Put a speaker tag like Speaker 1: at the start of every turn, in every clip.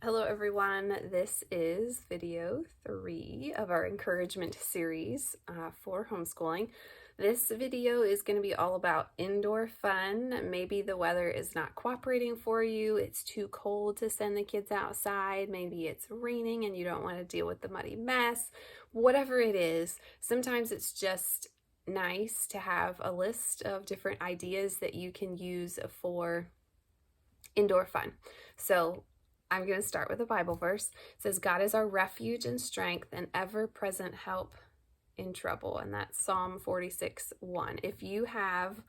Speaker 1: Hello everyone, this is video 3 of our encouragement series for homeschooling. This video is going to be all about indoor fun. Maybe the weather is not cooperating for you, it's too cold to send the kids outside, maybe it's raining and you don't want to deal with the muddy mess. Whatever it is, sometimes it's just nice to have a list of different ideas that you can use for indoor fun. So I'm going to start with a Bible verse. It says, God is our refuge and strength and ever-present help in trouble. And that's Psalm 46:1. If you have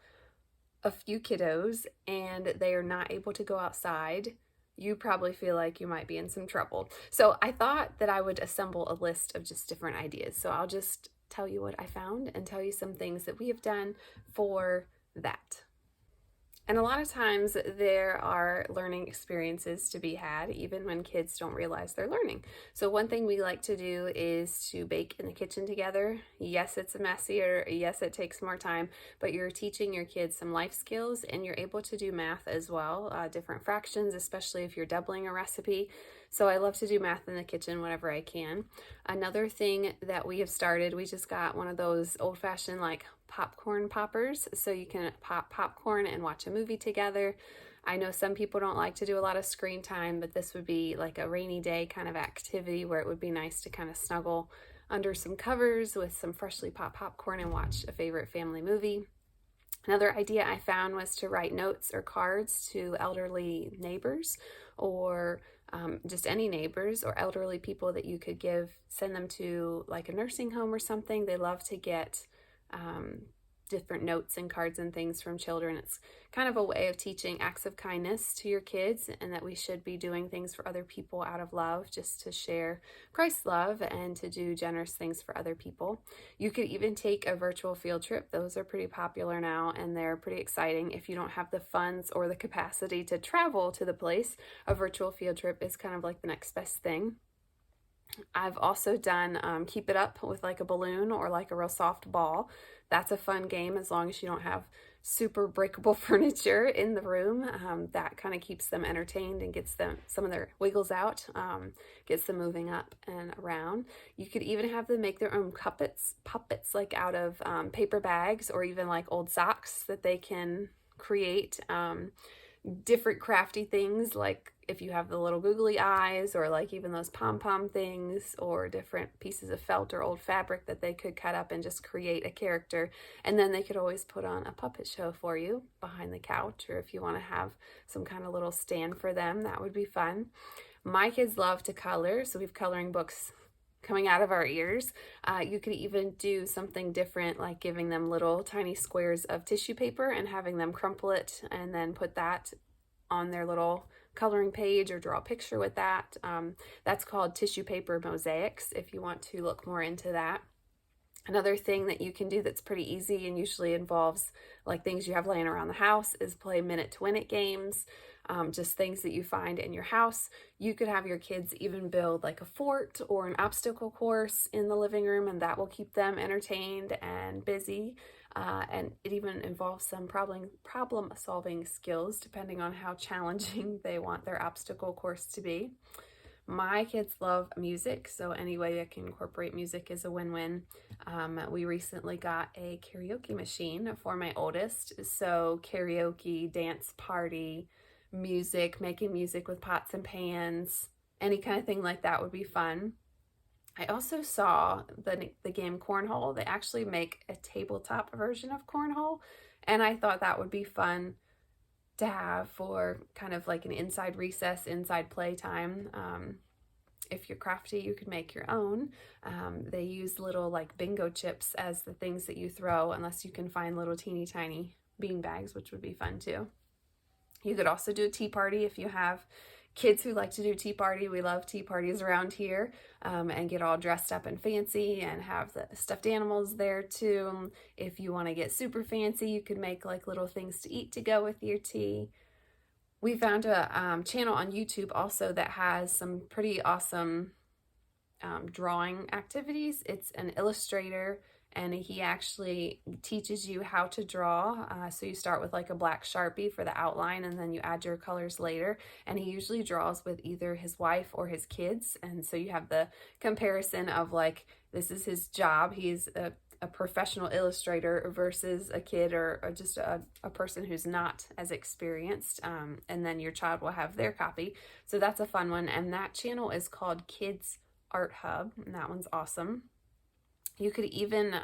Speaker 1: a few kiddos and they are not able to go outside, you probably feel like you might be in some trouble. So I thought that I would assemble a list of just different ideas. So I'll just tell you what I found and tell you some things that we have done for that. And a lot of times there are learning experiences to be had even when kids don't realize they're learning. So one thing we like to do is to bake in the kitchen together. Yes, it's messier. Yes, it takes more time, but you're teaching your kids some life skills and you're able to do math as well, different fractions, especially if you're doubling a recipe. So I love to do math in the kitchen whenever I can. Another thing that we have started, we just got one of those old-fashioned like popcorn poppers, so you can pop popcorn and watch a movie together. I know some people don't like to do a lot of screen time, but this would be like a rainy day kind of activity where it would be nice to kind of snuggle under some covers with some freshly popped popcorn and watch a favorite family movie. Another idea I found was to write notes or cards to elderly neighbors or just any neighbors or elderly people that you could send them to like a nursing home or something. They love to get different notes and cards and things from children. It's kind of a way of teaching acts of kindness to your kids and that we should be doing things for other people out of love, just to share Christ's love and to do generous things for other people. You could even take a virtual field trip. Those are pretty popular now and they're pretty exciting. If you don't have the funds or the capacity to travel to the place, a virtual field trip is kind of like the next best thing. I've also done keep it up with like a balloon or like a real soft ball. That's a fun game as long as you don't have super breakable furniture in the room. That kind of keeps them entertained and gets them some of their wiggles out, gets them moving up and around. You could even have them make their own puppets like out of paper bags or even like old socks that they can create. Different crafty things, like if you have the little googly eyes or like even those pom-pom things or different pieces of felt or old fabric that they could cut up and just create a character. And then they could always put on a puppet show for you behind the couch, or if you want to have some kind of little stand for them, that would be fun. My kids love to color, so we have coloring books coming out of our ears. You could even do something different, like giving them little tiny squares of tissue paper and having them crumple it and then put that on their little coloring page or draw a picture with that. That's called tissue paper mosaics if you want to look more into that. Another thing that you can do that's pretty easy and usually involves like things you have laying around the house is play minute to win it games. Just things that you find in your house. You could have your kids even build like a fort or an obstacle course in the living room, and that will keep them entertained and busy. And it even involves some problem solving skills depending on how challenging they want their obstacle course to be. My kids love music, so any way I can incorporate music is a win-win. We recently got a karaoke machine for my oldest, so karaoke, dance party, music, making music with pots and pans, any kind of thing like that would be fun. I also saw the game Cornhole. They actually make a tabletop version of Cornhole, and I thought that would be fun to have for kind of like an inside recess, inside playtime. If you're crafty, you could make your own. They use little like bingo chips as the things that you throw, unless you can find little teeny tiny bean bags, which would be fun too. You could also do a tea party if you have kids who like to do tea party. We love tea parties around here, and get all dressed up and fancy and have the stuffed animals there too. If you want to get super fancy, you could make like little things to eat to go with your tea. We found a channel on YouTube also that has some pretty awesome drawing activities. It's an illustrator and he actually teaches you how to draw. So you start with like a black Sharpie for the outline, and then you add your colors later. And he usually draws with either his wife or his kids, and so you have the comparison of like, this is his job. He's a professional illustrator versus a kid or just a person who's not as experienced. And then your child will have their copy. So that's a fun one. And that channel is called Kids Art Hub, and that one's awesome. You could even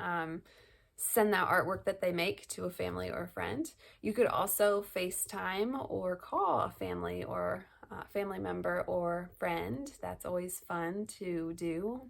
Speaker 1: send that artwork that they make to a family or a friend. You could also FaceTime or call a family or family member or friend. That's always fun to do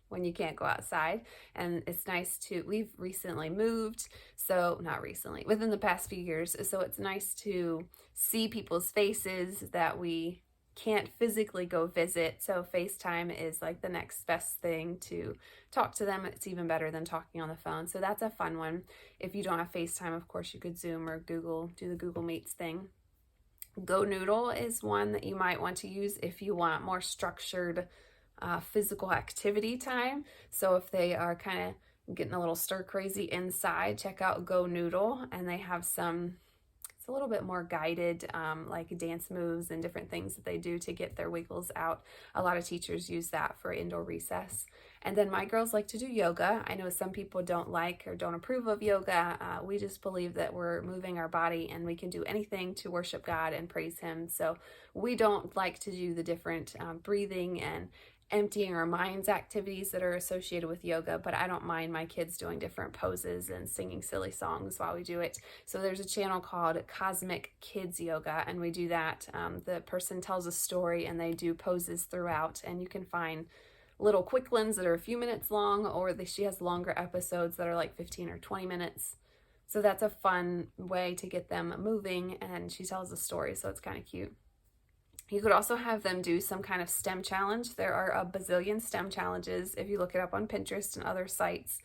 Speaker 1: when you can't go outside. And it's nice to, we've recently moved, so not recently, within the past few years, so it's nice to see people's faces that we can't physically go visit. So FaceTime is like the next best thing to talk to them. It's even better than talking on the phone. So that's a fun one. If you don't have FaceTime, of course, you could Zoom or Google, do the Google Meets thing. Go Noodle is one that you might want to use if you want more structured physical activity time. So if they are kind of getting a little stir crazy inside, check out Go Noodle, and they have some, it's a little bit more guided like dance moves and different things that they do to get their wiggles out. A lot of teachers use that for indoor recess. And then my girls like to do yoga. I know some people don't like or don't approve of yoga. We just believe that we're moving our body and we can do anything to worship God and praise Him. So we don't like to do the different breathing and emptying our minds activities that are associated with yoga, but I don't mind my kids doing different poses and singing silly songs while we do it. So there's a channel called Cosmic Kids Yoga, and we do that. The person tells a story and they do poses throughout, and you can find little quick ones that are a few minutes long, or she has longer episodes that are like 15 or 20 minutes. So that's a fun way to get them moving, and she tells a story, so it's kind of cute. You could also have them do some kind of STEM challenge. There are a bazillion STEM challenges. If you look it up on Pinterest and other sites,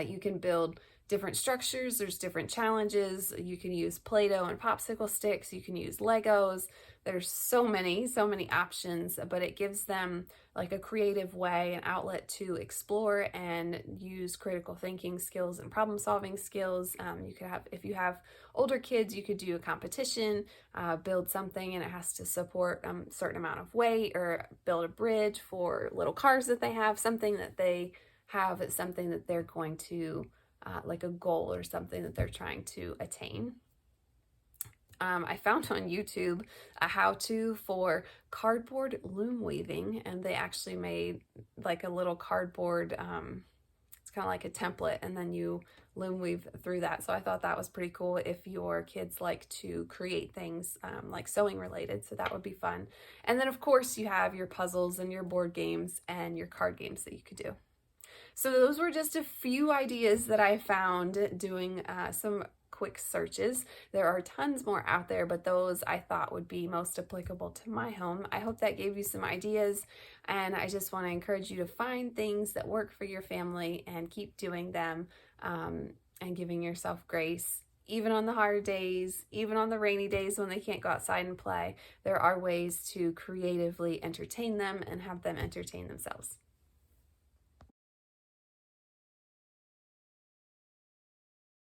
Speaker 1: you can build different structures. There's different challenges. You can use Play-Doh and popsicle sticks. You can use Legos. There's so many options, but it gives them like a creative way, an outlet to explore and use critical thinking skills and problem solving skills. You could have, if you have older kids, you could do a competition, build something and it has to support a certain amount of weight, or build a bridge for little cars that they have, something that they have, it's something that they're going to, like a goal or something that they're trying to attain. I found on YouTube a how-to for cardboard loom weaving, and they actually made like a little cardboard, it's kind of like a template, and then you loom weave through that. So I thought that was pretty cool if your kids like to create things like sewing related, so that would be fun. And then of course you have your puzzles and your board games and your card games that you could do. So those were just a few ideas that I found doing some quick searches. There are tons more out there, but those I thought would be most applicable to my home. I hope that gave you some ideas, and I just want to encourage you to find things that work for your family and keep doing them, and giving yourself grace. Even on the hard days, even on the rainy days when they can't go outside and play, there are ways to creatively entertain them and have them entertain themselves.